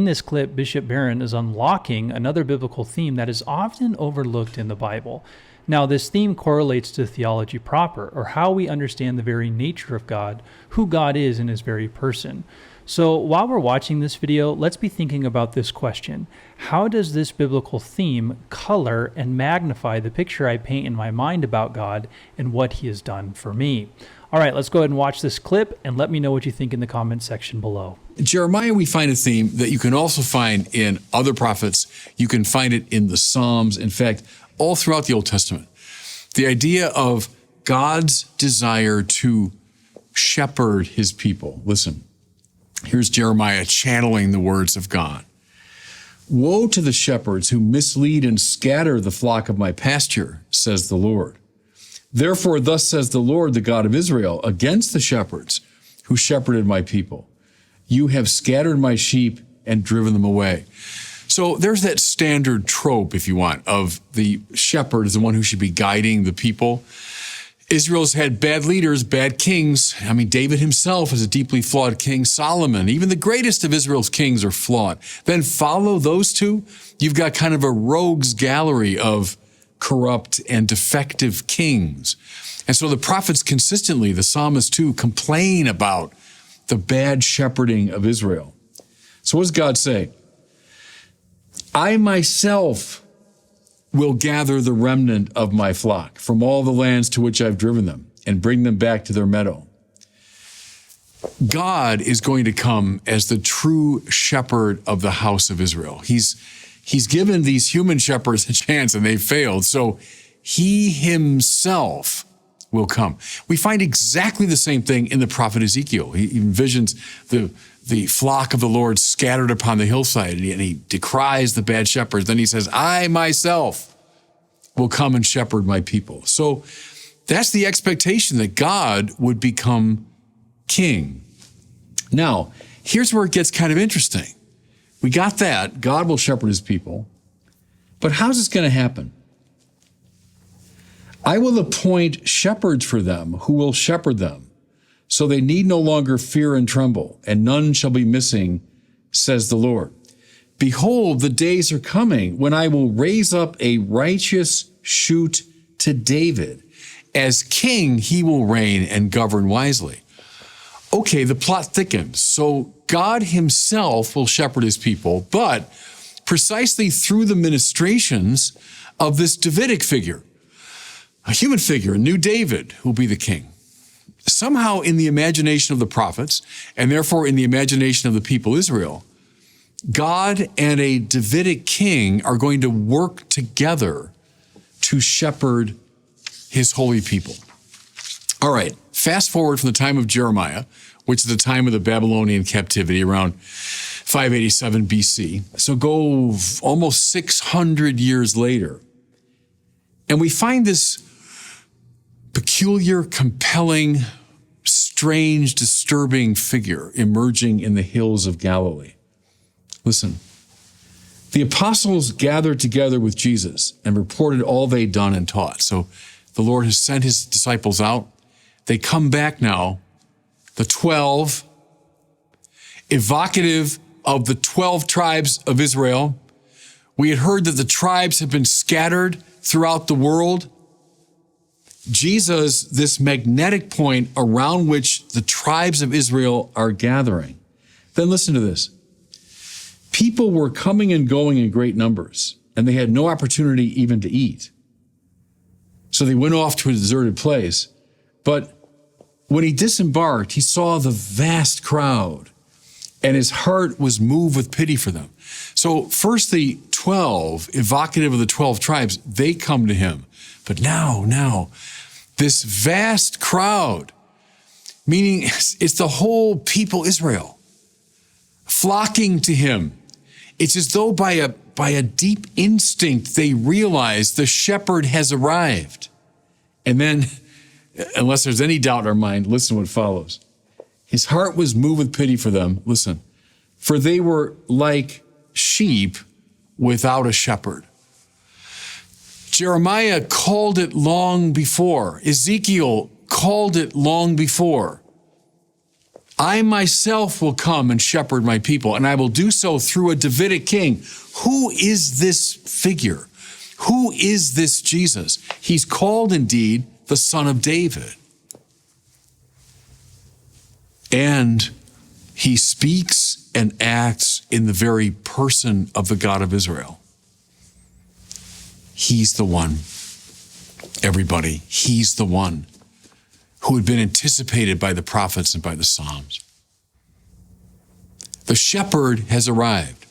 In this clip, Bishop Barron is unlocking another biblical theme that is often overlooked in the Bible. Now, this theme correlates to theology proper, or how we understand the very nature of God, who God is in his very person. So while we're watching this video, let's be thinking about this question. How does this biblical theme color and magnify the picture I paint in my mind about God and what he has done for me? All right, let's go ahead and watch this clip and let me know what you think in the comment section below. In Jeremiah, we find a theme that you can also find in other prophets. You can find it in the Psalms. In fact, all throughout the Old Testament. The idea of God's desire to shepherd his people. Listen, here's Jeremiah channeling the words of God. Woe to the shepherds who mislead and scatter the flock of my pasture, says the Lord. Therefore, thus says the Lord, the God of Israel, against the shepherds who shepherded my people. You have scattered my sheep and driven them away. So there's that standard trope, if you want, of the shepherd as the one who should be guiding the people. Israel's had bad leaders, bad kings. I mean, David himself is a deeply flawed king. Solomon, even the greatest of Israel's kings, are flawed. Then follow those two, you've got kind of a rogues gallery of corrupt and defective kings. And so the prophets consistently, the psalmists too, complain about the bad shepherding of Israel. So what does God say? I myself will gather the remnant of my flock from all the lands to which I've driven them and bring them back to their meadow. God is going to come as the true shepherd of the house of Israel. He's given these human shepherds a chance and they've failed. So he himself will come. We find exactly the same thing in the prophet Ezekiel. He envisions the flock of the Lord scattered upon the hillside, and he decries the bad shepherds. Then he says, I myself will come and shepherd my people. So that's the expectation, that God would become king. Now, here's where it gets kind of interesting. We got that. God will shepherd his people. But how's this going to happen? I will appoint shepherds for them who will shepherd them, so they need no longer fear and tremble, and none shall be missing, says the Lord. Behold, the days are coming when I will raise up a righteous shoot to David. As king, he will reign and govern wisely. Okay, the plot thickens. So God himself will shepherd his people, but precisely through the ministrations of this Davidic figure, a human figure, a new David, who will be the king. Somehow in the imagination of the prophets, and therefore in the imagination of the people Israel, God and a Davidic king are going to work together to shepherd his holy people. All right, fast forward from the time of Jeremiah, which is the time of the Babylonian captivity around 587 BC. So go almost 600 years later. And we find this peculiar, compelling, strange, disturbing figure emerging in the hills of Galilee. Listen, the apostles gathered together with Jesus and reported all they'd done and taught. So the Lord has sent his disciples out. They come back now, the 12, evocative of the 12 tribes of Israel. We had heard that the tribes have been scattered throughout the world. Jesus, this magnetic point around which the tribes of Israel are gathering. Then listen to this. People were coming and going in great numbers, and they had no opportunity even to eat. So they went off to a deserted place. But when he disembarked, he saw the vast crowd, and his heart was moved with pity for them. So first the 12, evocative of the 12 tribes, they come to him. But now, this vast crowd, meaning it's the whole people Israel, flocking to him. It's as though by a deep instinct, they realize the shepherd has arrived. And then, unless there's any doubt in our mind, listen to what follows. His heart was moved with pity for them. Listen, for they were like sheep without a shepherd. Jeremiah called it long before. Ezekiel called it long before. I myself will come and shepherd my people, and I will do so through a Davidic king. Who is this figure? Who is this Jesus? He's called indeed the Son of David. And he speaks and acts in the very person of the God of Israel. He's the one, everybody. He's the one who had been anticipated by the prophets and by the Psalms. The shepherd has arrived.